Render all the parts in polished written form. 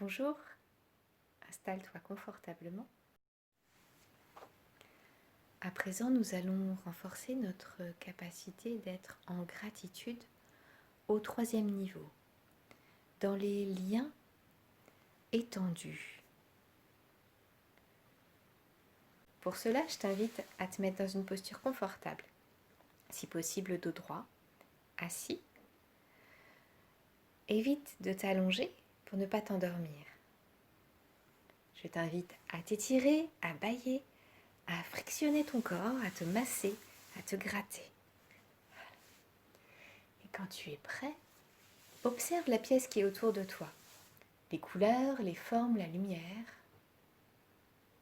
Bonjour, installe-toi confortablement. À présent, nous allons renforcer notre capacité d'être en gratitude au troisième niveau, dans les liens étendus. Pour cela, je t'invite à te mettre dans une posture confortable, si possible dos droit, assis. Évite de t'allonger pour ne pas t'endormir. Je t'invite à t'étirer, à bâiller, à frictionner ton corps, à te masser, à te gratter. Et quand tu es prêt, observe la pièce qui est autour de toi, les couleurs, les formes, la lumière.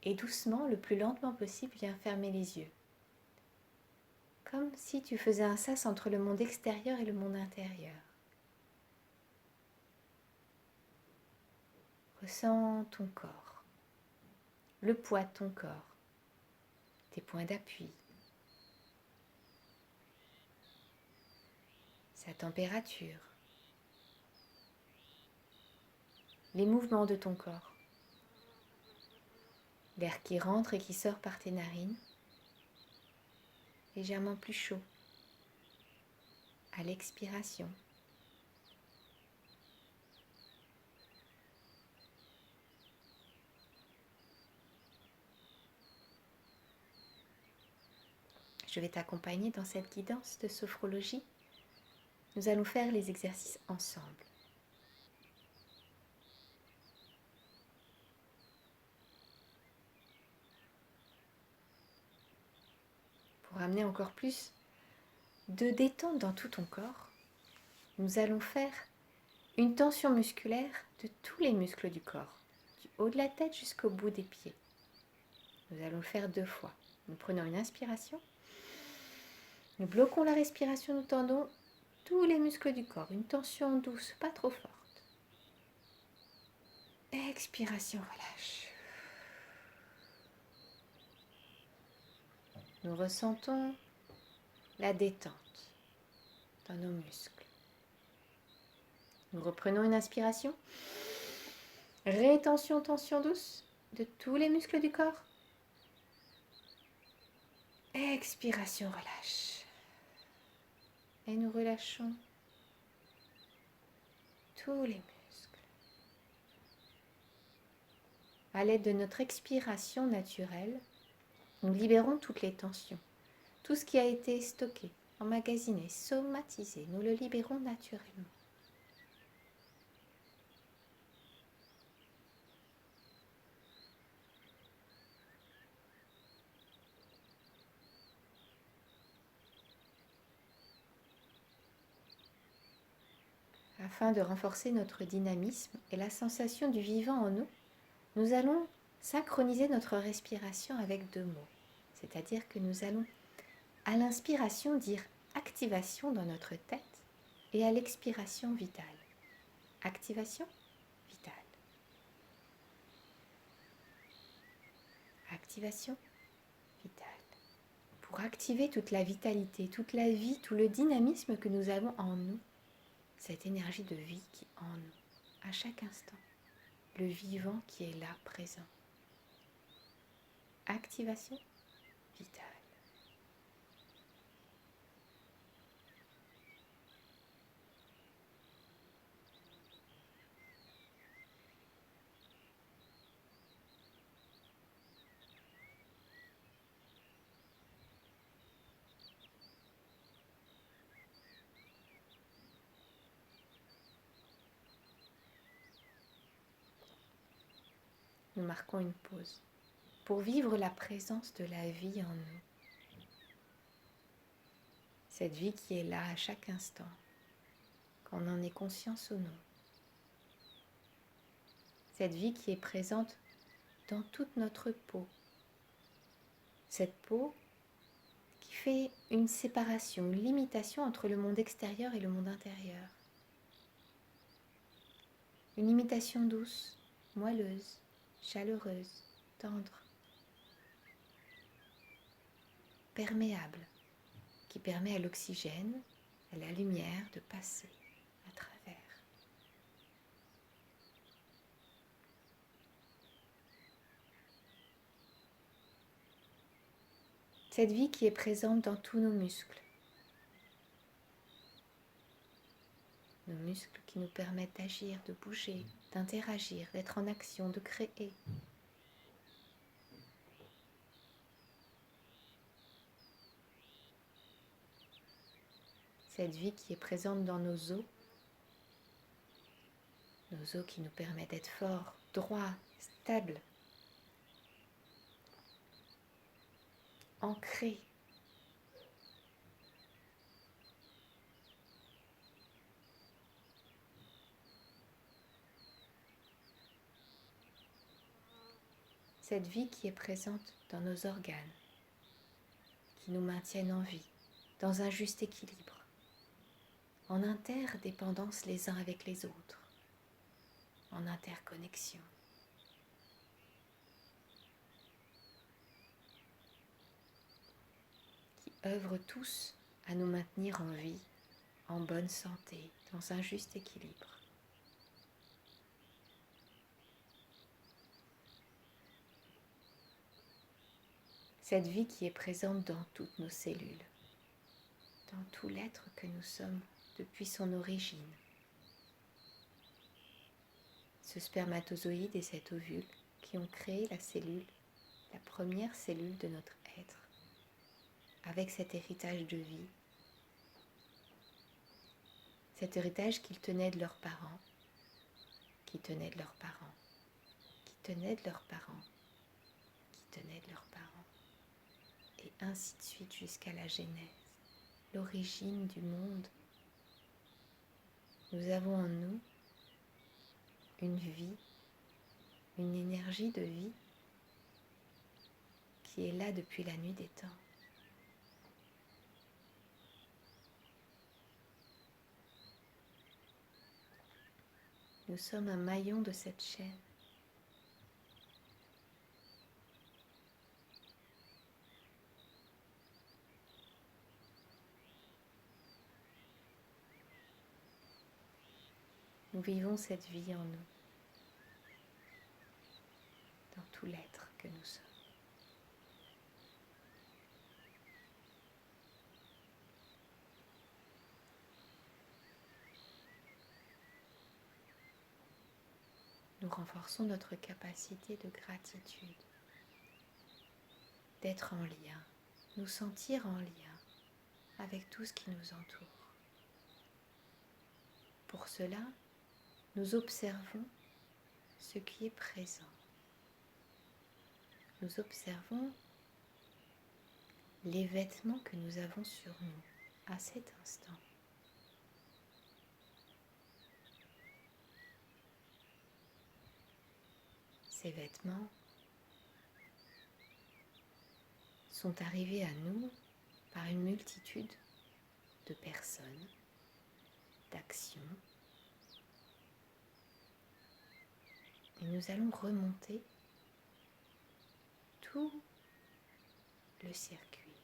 Et doucement, le plus lentement possible, viens fermer les yeux. Comme si tu faisais un sas entre le monde extérieur et le monde intérieur. Ressens ton corps, le poids de ton corps, tes points d'appui, sa température, les mouvements de ton corps, l'air qui rentre et qui sort par tes narines, légèrement plus chaud à l'expiration. Je vais t'accompagner dans cette guidance de sophrologie. Nous allons faire les exercices ensemble. Pour amener encore plus de détente dans tout ton corps, nous allons faire une tension musculaire de tous les muscles du corps, du haut de la tête jusqu'au bout des pieds. Nous allons le faire 2 fois. Nous prenons une inspiration, nous bloquons la respiration, nous tendons tous les muscles du corps, une tension douce, pas trop forte. Expiration, relâche. Nous ressentons la détente dans nos muscles. Nous reprenons une inspiration. Rétention, tension douce de tous les muscles du corps. Expiration, relâche. Et nous relâchons tous les muscles. À l'aide de notre expiration naturelle, nous libérons toutes les tensions. Tout ce qui a été stocké, emmagasiné, somatisé, nous le libérons naturellement. Afin de renforcer notre dynamisme et la sensation du vivant en nous, nous allons synchroniser notre respiration avec 2 mots. C'est-à-dire que nous allons, à l'inspiration, dire activation dans notre tête et à l'expiration, vitale. Activation, vitale. Activation, vitale. Pour activer toute la vitalité, toute la vie, tout le dynamisme que nous avons en nous, cette énergie de vie qui est en nous, à chaque instant, le vivant qui est là, présent. Activation, vitale. Nous marquons une pause pour vivre la présence de la vie en nous. Cette vie qui est là à chaque instant, qu'on en ait conscience ou non. Cette vie qui est présente dans toute notre peau. Cette peau qui fait une séparation, une limitation entre le monde extérieur et le monde intérieur. Une limitation douce, moelleuse, chaleureuse, tendre, perméable, qui permet à l'oxygène, à la lumière de passer à travers. Cette vie qui est présente dans tous nos muscles. Nos muscles qui nous permettent d'agir, de bouger, d'interagir, d'être en action, de créer. Cette vie qui est présente dans nos os qui nous permettent d'être forts, droits, stables, ancrés. Cette vie qui est présente dans nos organes, qui nous maintiennent en vie, dans un juste équilibre, en interdépendance les uns avec les autres, en interconnexion. Qui œuvrent tous à nous maintenir en vie, en bonne santé, dans un juste équilibre. Cette vie qui est présente dans toutes nos cellules, dans tout l'être que nous sommes depuis son origine. Ce spermatozoïde et cet ovule qui ont créé la cellule, la première cellule de notre être, avec cet héritage de vie, cet héritage qu'ils tenaient de leurs parents, qui tenaient de leurs parents, qui tenaient de leurs parents, qui tenaient de leurs parents, et ainsi de suite jusqu'à la genèse, l'origine du monde. Nous avons en nous une vie, une énergie de vie qui est là depuis la nuit des temps. Nous sommes un maillon de cette chaîne. Nous vivons cette vie en nous, dans tout l'être que nous sommes. Nous renforçons notre capacité de gratitude, d'être en lien, nous sentir en lien avec tout ce qui nous entoure. Pour cela, nous observons ce qui est présent. Nous observons les vêtements que nous avons sur nous à cet instant. Ces vêtements sont arrivés à nous par une multitude de personnes, d'actions. Et nous allons remonter tout le circuit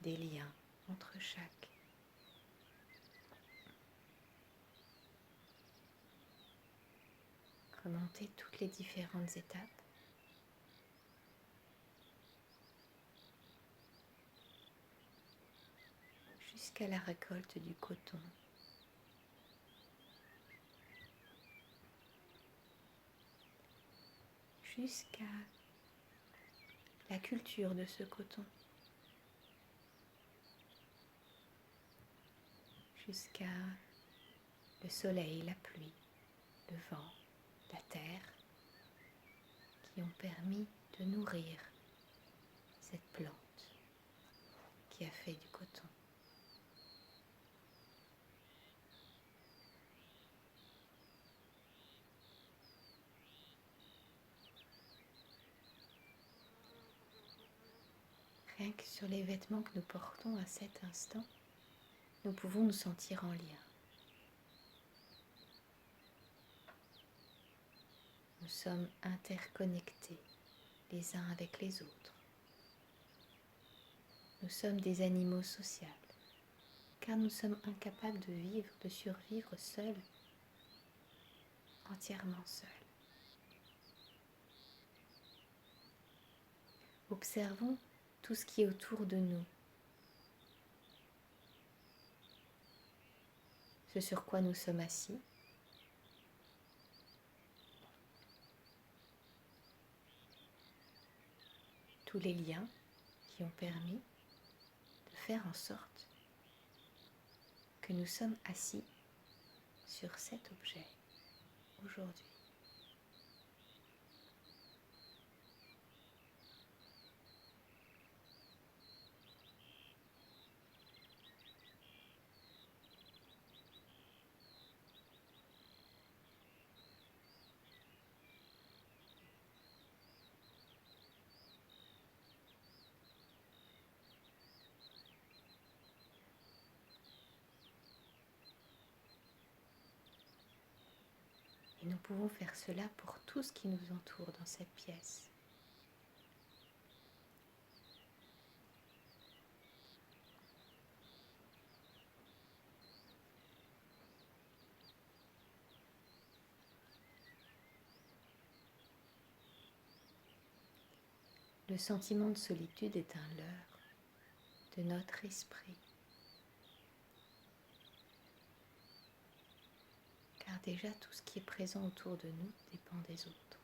des liens entre chaque. Remonter toutes les différentes étapes. Jusqu'à la récolte du coton. Jusqu'à la culture de ce coton. Jusqu'à le soleil, la pluie, le vent, la terre, qui ont permis de nourrir cette plante qui a fait du coton. Rien que sur les vêtements que nous portons à cet instant, nous pouvons nous sentir en lien. Nous sommes interconnectés les uns avec les autres. Nous sommes des animaux sociables, car nous sommes incapables de vivre, de survivre seuls, entièrement seuls. Observons tout ce qui est autour de nous, ce sur quoi nous sommes assis, tous les liens qui ont permis de faire en sorte que nous sommes assis sur cet objet aujourd'hui. Et nous pouvons faire cela pour tout ce qui nous entoure dans cette pièce. Le sentiment de solitude est un leurre de notre esprit. Car déjà tout ce qui est présent autour de nous dépend des autres.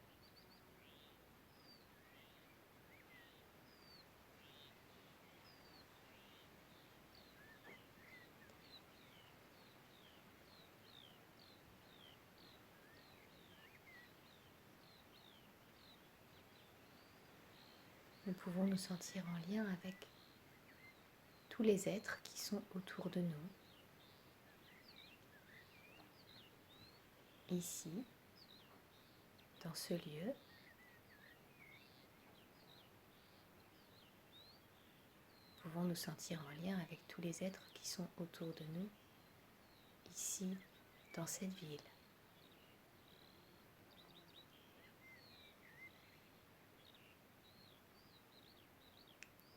Nous pouvons nous sentir en lien avec tous les êtres qui sont autour de nous, ici, dans ce lieu. Nous pouvons nous sentir en lien avec tous les êtres qui sont autour de nous, ici, dans cette ville.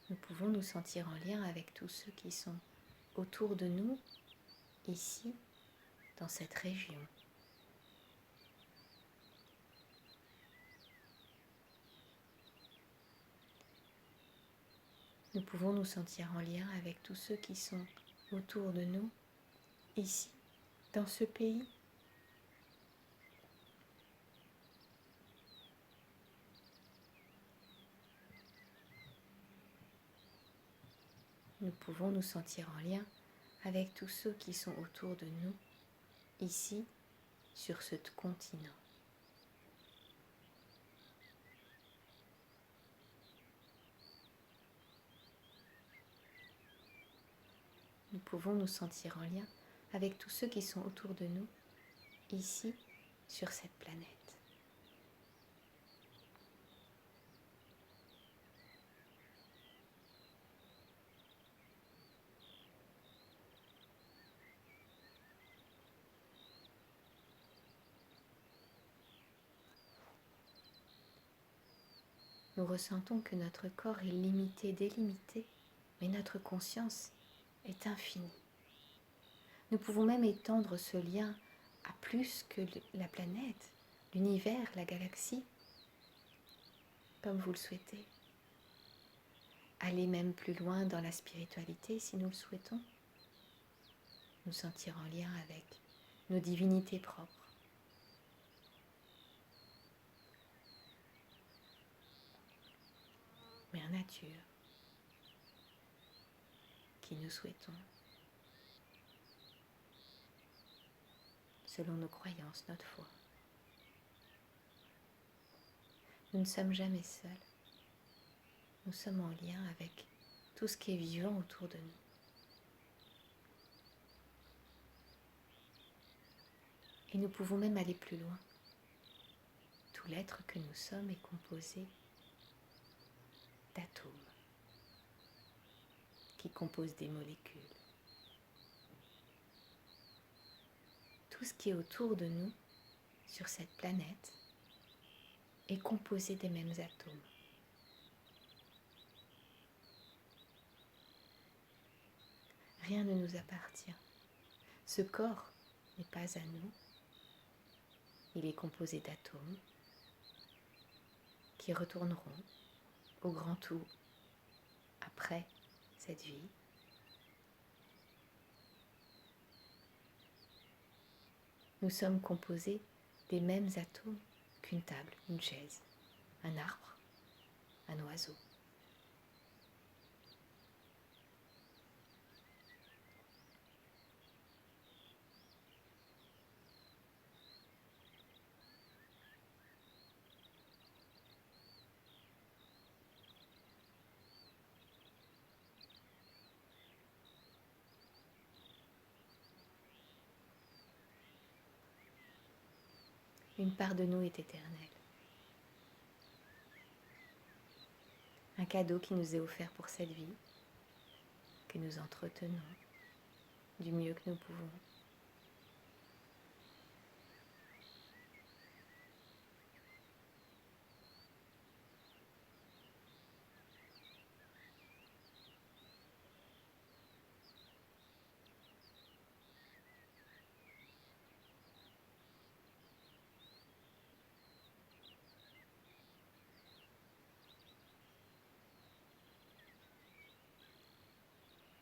Nous pouvons nous sentir en lien avec tous ceux qui sont autour de nous, ici, dans cette région. Nous pouvons nous sentir en lien avec tous ceux qui sont autour de nous, ici, dans ce pays. Nous pouvons nous sentir en lien avec tous ceux qui sont autour de nous, ici, sur ce continent. Nous pouvons nous sentir en lien avec tous ceux qui sont autour de nous, ici, sur cette planète. Nous ressentons que notre corps est limité, délimité, mais notre conscience est infinie. Nous pouvons même étendre ce lien à plus que la planète, l'univers, la galaxie, comme vous le souhaitez. Aller même plus loin dans la spiritualité si nous le souhaitons. Nous sentir en lien avec nos divinités propres. Mère Nature, qui nous souhaitons, selon nos croyances, notre foi. Nous ne sommes jamais seuls. Nous sommes en lien avec tout ce qui est vivant autour de nous. Et nous pouvons même aller plus loin. Tout l'être que nous sommes est composé d'atomes qui composent des molécules. Tout ce qui est autour de nous, sur cette planète, est composé des mêmes atomes. Rien ne nous appartient. Ce corps n'est pas à nous. Il est composé d'atomes qui retourneront au grand tout après cette vie. Nous sommes composés des mêmes atomes qu'une table, une chaise, un arbre, un oiseau. Une part de nous est éternelle. Un cadeau qui nous est offert pour cette vie, que nous entretenons du mieux que nous pouvons.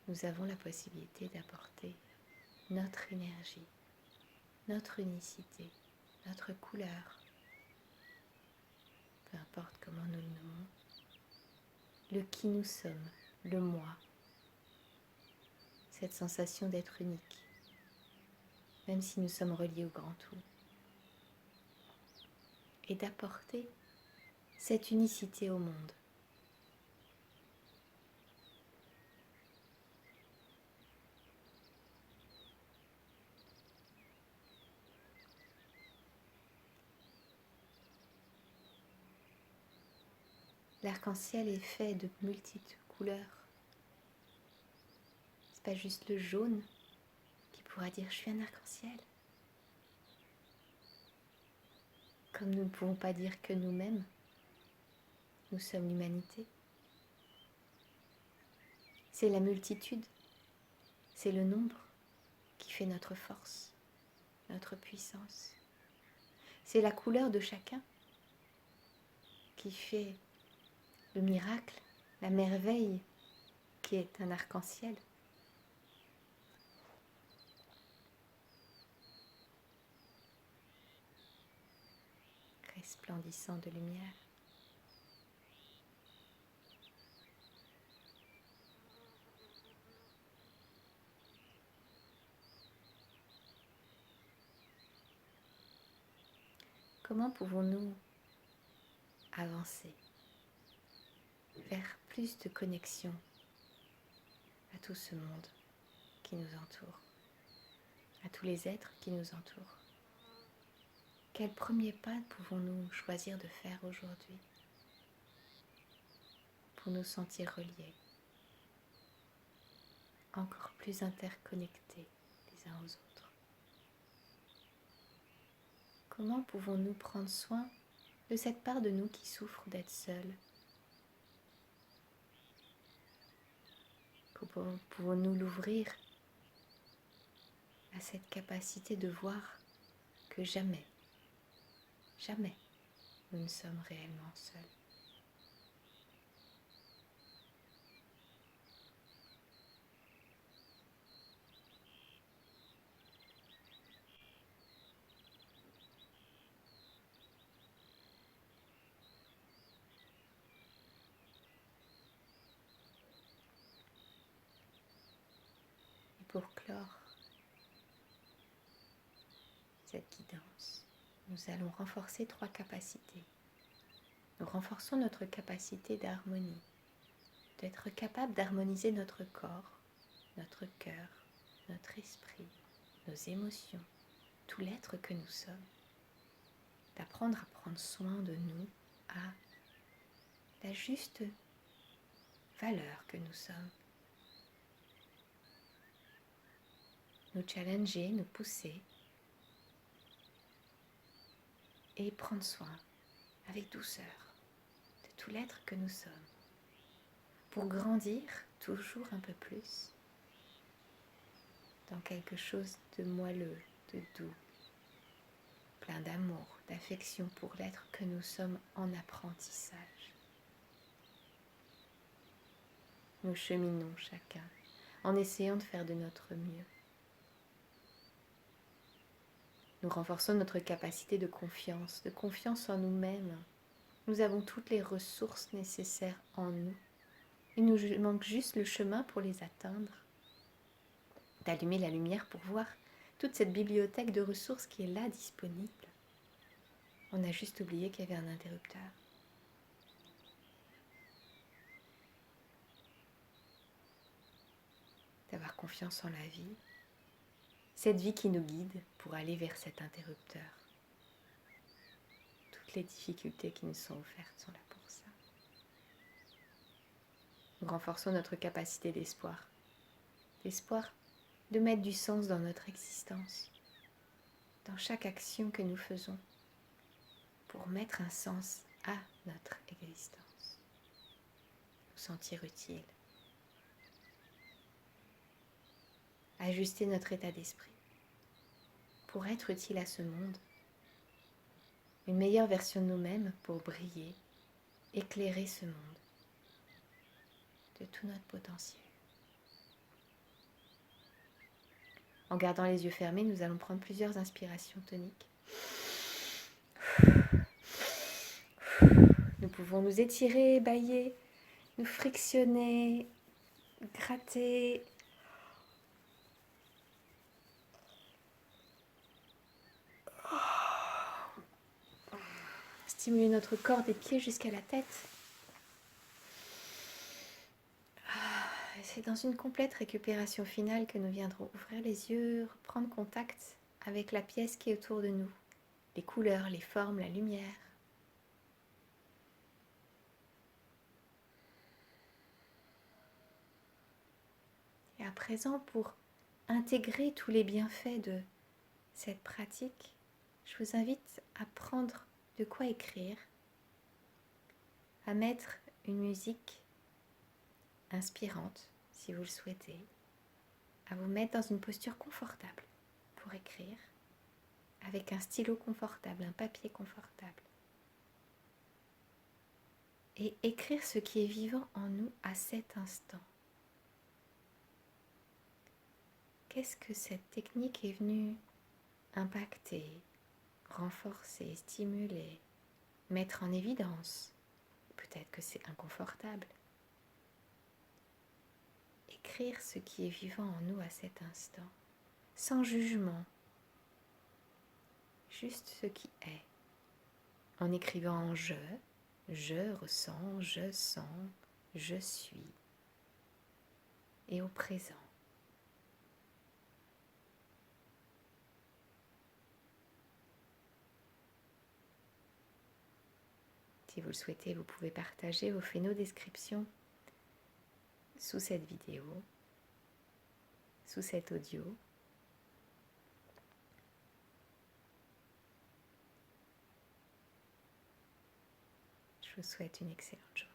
Nous avons la possibilité d'apporter notre énergie, notre unicité, notre couleur, peu importe comment nous le nommons, le qui nous sommes, le moi, cette sensation d'être unique, même si nous sommes reliés au grand tout, et d'apporter cette unicité au monde. L'arc-en-ciel est fait de multitudes de couleurs. C'est pas juste le jaune qui pourra dire je suis un arc-en-ciel. Comme nous ne pouvons pas dire que nous-mêmes, nous sommes l'humanité. C'est la multitude, c'est le nombre qui fait notre force, notre puissance. C'est la couleur de chacun qui fait le miracle, la merveille qui est un arc-en-ciel. Resplendissant de lumière. Comment pouvons-nous avancer vers plus de connexion à tout ce monde qui nous entoure, à tous les êtres qui nous entourent? Quel premier pas pouvons-nous choisir de faire aujourd'hui pour nous sentir reliés, encore plus interconnectés les uns aux autres? Comment pouvons-nous prendre soin de cette part de nous qui souffre d'être seule? Comment pouvons-nous l'ouvrir à cette capacité de voir que jamais, jamais, nous ne sommes réellement seuls? Et pour clore cette guidance, nous allons renforcer 3 capacités. Nous renforçons notre capacité d'harmonie, d'être capable d'harmoniser notre corps, notre cœur, notre esprit, nos émotions, tout l'être que nous sommes, d'apprendre à prendre soin de nous à la juste valeur que nous sommes. Nous challenger, nous pousser et prendre soin avec douceur de tout l'être que nous sommes pour grandir toujours un peu plus dans quelque chose de moelleux, de doux, plein d'amour, d'affection pour l'être que nous sommes en apprentissage. nous cheminons chacun en essayant de faire de notre mieux. Nous renforçons notre capacité de confiance en nous-mêmes. Nous avons toutes les ressources nécessaires en nous. Il nous manque juste le chemin pour les atteindre, d'allumer la lumière pour voir toute cette bibliothèque de ressources qui est là disponible. On a juste oublié qu'il y avait un interrupteur. D'avoir confiance en la vie, cette vie qui nous guide pour aller vers cet interrupteur. Toutes les difficultés qui nous sont offertes sont là pour ça. Nous renforçons notre capacité d'espoir. L'espoir de mettre du sens dans notre existence, dans chaque action que nous faisons, pour mettre un sens à notre existence. Nous sentir utile. Ajuster notre état d'esprit pour être utile à ce monde. Une meilleure version de nous-mêmes pour briller, éclairer ce monde de tout notre potentiel. En gardant les yeux fermés, nous allons prendre plusieurs inspirations toniques. Nous pouvons nous étirer, bâiller, nous frictionner, gratter. Stimuler notre corps des pieds jusqu'à la tête. C'est dans une complète récupération finale que nous viendrons ouvrir les yeux, reprendre contact avec la pièce qui est autour de nous, les couleurs, les formes, la lumière. Et à présent, pour intégrer tous les bienfaits de cette pratique, je vous invite à prendre de quoi écrire, à mettre une musique inspirante, si vous le souhaitez, à vous mettre dans une posture confortable pour écrire, avec un stylo confortable, un papier confortable. Et écrire ce qui est vivant en nous à cet instant. Qu'est-ce que cette technique est venue impacter, renforcer, stimuler, mettre en évidence? Peut-être que c'est inconfortable. Écrire ce qui est vivant en nous à cet instant, sans jugement, juste ce qui est, en écrivant en je ressens, je sens, je suis, et au présent. Si vous le souhaitez, vous pouvez partager vos phénodescriptions sous cette vidéo, sous cet audio. Je vous souhaite une excellente journée.